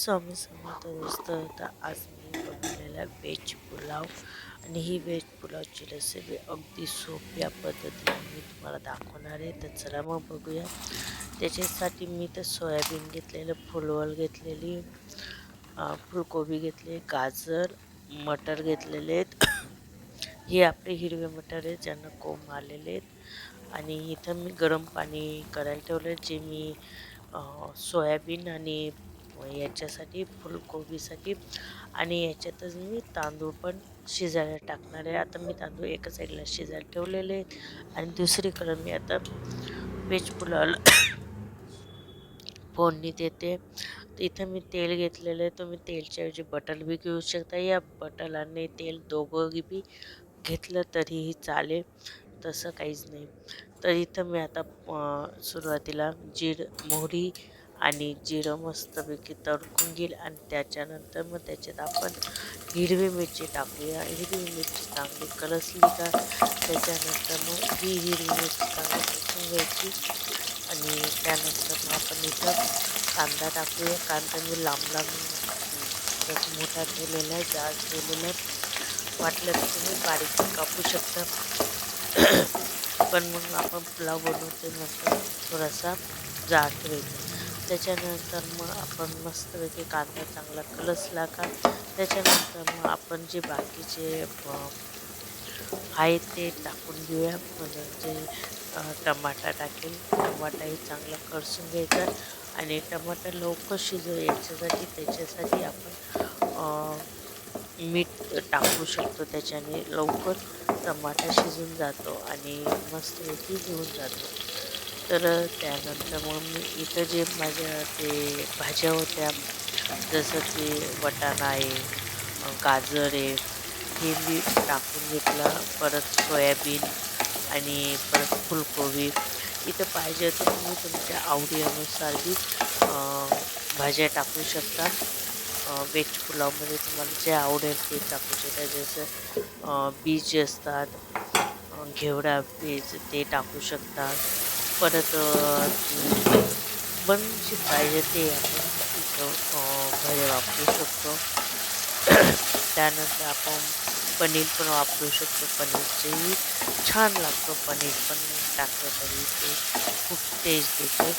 स्वामी समर्थ दोस्त. तर आज मी बनवलेला व्हेज पुलाव आणि ही व्हेज पुलावची रेसिपी अगदी सोप्या पद्धतीने मी तुम्हाला दाखवणार आहे. तर चला मग बघूया. त्याच्यासाठी मी तर सोयाबीन घेतलेलं, फुलवल घेतलेली, फुलकोबी घेतले, गाजर, मटर घेतलेले आहेत. हे आपले हिरवे मटर आहेत ज्यांना कोंब आलेले आहेत. आणि इथं मी गरम पाणी करायला ठेवलं, जे मी सोयाबीन आणि याच्यासाठी फुलकोबीसाठी आणि याच्यातच मी तांदूळ पण शिजायला टाकणार आहे. आता मी तांदूळ एका साईडला शिजायला ठेवलेले आहेत आणि दुसरीकडे मी आता व्हेज पुलावला फोडणी देते. तर इथं मी तेल घेतलेलं आहे. तुम्ही तेलच्या ऐवजी बटर बी घेऊ शकता, या बटर आणि तेल दोघं बी घेतलं तरीही चालेल, तसं काहीच नाही. तर इथं मी आता सुरुवातीला मोहरी आणि जिरं मस्तपैकी तडकून घेईल आणि त्याच्यानंतर मग त्याच्यात आपण हिरवी मिरची टाकूया. हिरवी मिरची चांगली कलसली का त्याच्यानंतर मग ही हिरवी मिरची चांगली कलसून घ्यायची आणि त्यानंतर मग आपण इथं कांदा टाकूया. कांदा मी लांब लांब मोठा ठेवलेला आहे, जाड ठेवलेला आहे. वाटलं तर तुम्ही बारीक कापू शकता. पण मग आपण पुलाव बनवते नंतर थोडासा जाड ठेवायचा. त्याच्यानंतर मग आपण मस्तपैकी कांदा चांगला कलसला का त्याच्यानंतर मग आपण जे बाकीचे आहे ते टाकून घेऊया. म्हणजे टमाटा टाकेल. टमाटाही चांगला कळसून घ्यायचा आणि टमाटा लवकर शिजव याच्यासाठी त्याच्यासाठी आपण मीठ टाकू शकतो. त्याच्याने लवकर टमाटा शिजून जातो आणि मस्तपैकी होऊन जातो. तर त्यानंतर मग मी इथं जे माझ्या ते भाज्या होत्या, जसं की वाटाणा आहे, गाजर आहे, हे मी टाकून घेतलं. परत सोयाबीन आणि परत फुलकोबी. इथं पाहिजे तर तुम्ही तुमच्या आवडीनुसार बी भाज्या टाकू शकता. व्हेज पुलावमध्ये तुम्हाला जे आवडेल ते टाकू शकता. जसं बीज असतात, घेवडा बीज ते टाकू शकतात. परत पण जे पाहिजे ते आपण इथं भाज्या वापरू शकतो. त्यानंतर आपण पनीर पण वापरू शकतो. पनीरचेही छान लागतो. पनीर पण टाकलं तरी ते खूप टेस्ट देते.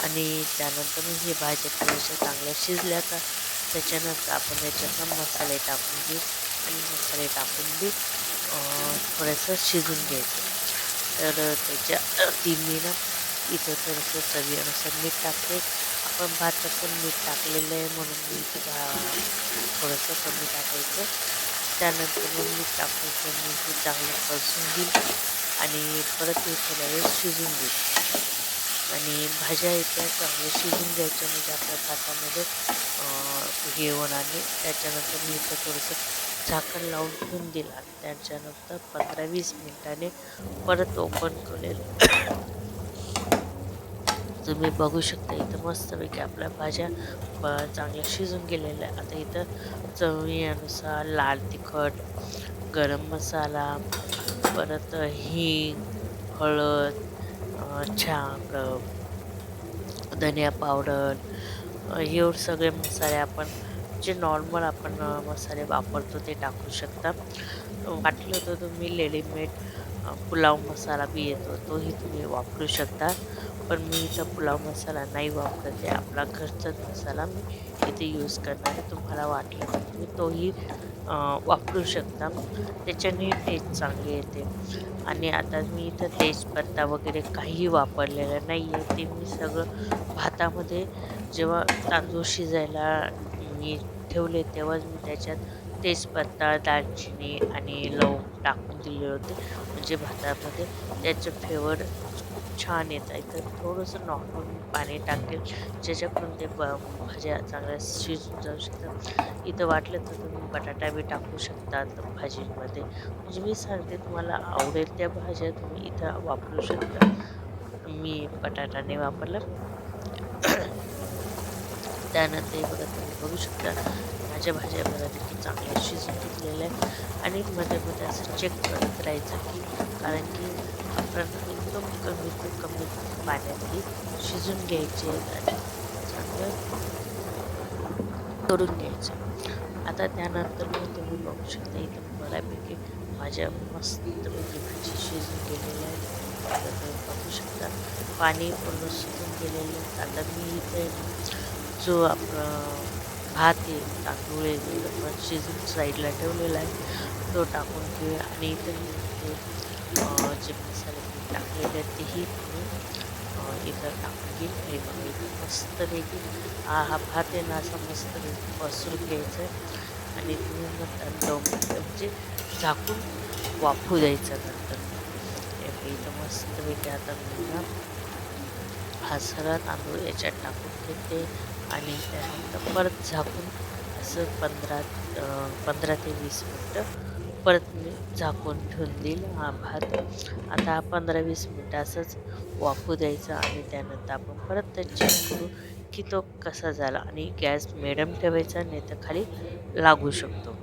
आणि त्यानंतर मग हे भाज्या थोड्याशा चांगल्या शिजल्या का त्याच्यानंतर आपण याच्यात मसाले टाकून घेऊ आणि मसाले टाकून बी थोडंसं शिजून घ्यायचं. तर त्याच्या मी ना इथं थोडंसं चवीनुसार मीठ टाकते. आपण भातात पण मीठ टाकलेलं आहे म्हणून मी इथं थोडंसं कमी टाकायचं. त्यानंतर मग मीठ टाकून मी ते चांगलं कळसून घेईल आणि परत हे थोड्या वेळ शिजून घेईल. आणि भाज्या इथं चांगल्या शिजून घ्यायच्या म्हणजे आपल्या भातामध्ये हे होणार नाही. त्याच्यानंतर मी इथं थोडंसं झाकण लावून ठेवून दिलं आणि त्याच्यानंतर 15-20 मिनिटाने परत ओपन करेल. तुम्ही बघू शकता इथं मस्तपैकी आपल्या भाज्या चांगल्या शिजून गेलेल्या आहे. आता इथं चवीनुसार लाल तिखट, गरम मसाला, परत हिंग, हळद, धनिया पावडर, एवढे सगळे मसाले आपण जे नॉर्मल आपण मसाले वापरतो ते टाकू शकता. वाटलं तर तुम्ही रेडीमेड पुलाव मसाला बी येतो तोही तुम्ही वापरू शकता. पण मी इथं पुलाव मसाला नाही वापरत आहे. आपला घरचाच मसाला मी इथे यूज करणार आहे. तुम्हाला वाटलं तर तुम्ही तोही वापरू शकता. त्याच्याने टेस्ट चांगली येते. आणि आता मी इथं तेजपत्ता वगैरे काहीही वापरलेलं नाही आहे. ते मी सगळं भातामध्ये जेव्हा तांदूळ शिजायला मी ठेवले तेव्हाच मी त्याच्यात तेजपत्ता, दालचिनी आणि लवंग टाकून दिले होते. म्हणजे भातामध्ये त्याचं फ्लेवर खूप छान येतं. इथं थोडंसं नॉर्मल पाणी टाकेल ज्याच्याकडून ते भाज्या चांगल्या शिजून जाऊ शकतात. इथं वाटलं तर तुम्ही बटाटा बी टाकू शकतात भाजींमध्ये. म्हणजे मी सांगते तुम्हाला आवडेल त्या भाज्या तुम्ही इथं वापरू शकता. मी बटाटा नाही वापरला. त्यानंतर बघा तुम्ही बघू शकता माझ्या भाज्या बऱ्यापैकी चांगल्या शिजून घेतलेल्या आहे आणि मध्ये मध्ये असं चेक करत राहायचं की कारण की आपण एकदम कमीत कमी पाण्यातली शिजून घ्यायचे आणि चांगलं करून घ्यायचं. आता त्यानंतर मग तुम्ही बघू शकता इथं बऱ्यापैकी माझ्या मस्तपैकी भाजी शिजून गेलेलं आहे. इथं तुम्ही बघू शकता पाणी पूर्ण सुकून गेलेलं आहे. आता मी इथं आहे ना जो आपला भात आहे, तांदूळ आहे, जो आपण शिजून साईडला ठेवलेला आहे तो टाकून घेऊया. आणि इथं मी ते जे मसाले मी टाकलेले आहेत तेही मी इथं टाकून घेईल. हे बघा इथं मस्तपैकी हा भात आहे ना असा मस्तपैकी पसरून घ्यायचा आहे आणि तुम्ही नंतर 2 मिनिटं म्हणजे झाकून वाफू द्यायचं नंतर मग. हे बघा इथं मस्तपैकी आता मी ना हा सगळा तांदूळ याच्यात टाकून घेते आणि त्यानंतर परत झाकून असं 15 ते 20 मिनटं परत मी झाकून ठेवून देईल हा भात. आता हा 15-20 मिनटं असंच वाफू द्यायचा आणि त्यानंतर आपण परत ते चेक करू की तो कसा झाला. आणि गॅस मिडियम ठेवायचा, नाही तर खाली लागू शकतो.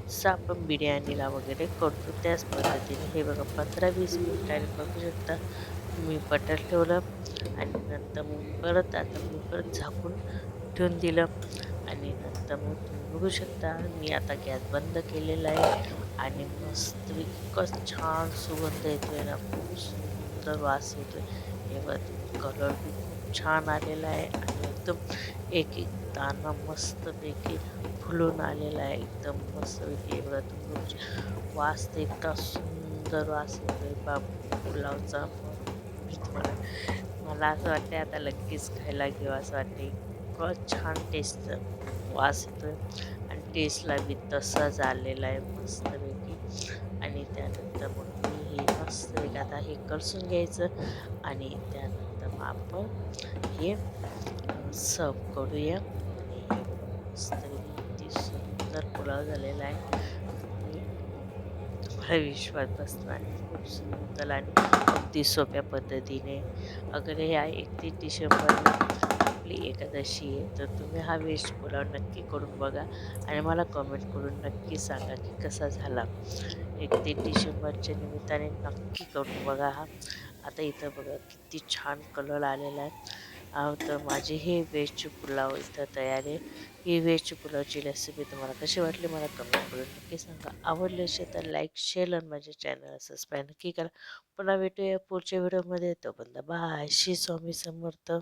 जसं आपण बिर्याणीला वगैरे करतो त्याच पद्धतीने. हे बघा 15-20 मिनिटांनी बघू शकता मी बटर ठेवलं आणि नंतर मग परत आता मी परत झाकून ठेवून दिलं आणि नंतर मग तुम्ही बघू शकता मी आता गॅस बंद केलेला आहे आणि मस्तपैकी इतकं छान सुगंध येतोय ना, खूप सुंदर वास येतोय. हे बघा तुम्ही कलर बी खूप छान आलेला आहे आणि एकदम एक एक दाणा मस्तपैकी फुलून आलेला आहे. एकदम मस्तपैकी हे बघा तुम्ही बघू वास तर इतका सुंदर वास येतोय पुलावचा. मग मी तुम्हाला मला असं वाटतंय आता लगेच खायला घेऊ असं वाटतंय. इतकं छान टेस्ट वास येतोय आणि टेस्टला बी तसाच आलेला आहे मस्तपैकी. आणि त्यानंतर मग मी हे मस्तपैकी आता हे कलसून घ्यायचं आणि त्यानंतर मग आपण हे सर्व करूया. आणि हे बघा मस्तपैकी किती सुंदर पुलाव झालेला आहे. तुम्ही मला विश्वास बसणार नाही. खूप सुंदर आणि अगदी सोप्या पद्धतीने. अगर ह्या 31 डिसेंबरला आपली एकादशी आहे तर तुम्ही हा व्हेज पुलाव नक्की करून बघा आणि मला कमेंट करून नक्की सांगा की कसा झाला. 31 डिसेंबरच्या निमित्ताने नक्की करून बघा हा. आता इथं बघा किती छान कलर आलेला आहे. तर माझे हे व्हेज पुलाव इथं तयार आहे. ही व्हेज पुलावची रेसिपी तुम्हाला कशी वाटली मला कमेंट करून नक्की सांगा. आवडली असेल तर लाईक, शेअर आणि माझ्या चॅनलला सबस्क्राईब नक्की करा. पुन्हा भेटूया पुढच्या व्हिडिओमध्ये. तोपर्यंत बाय. श्री स्वामी समर्थ.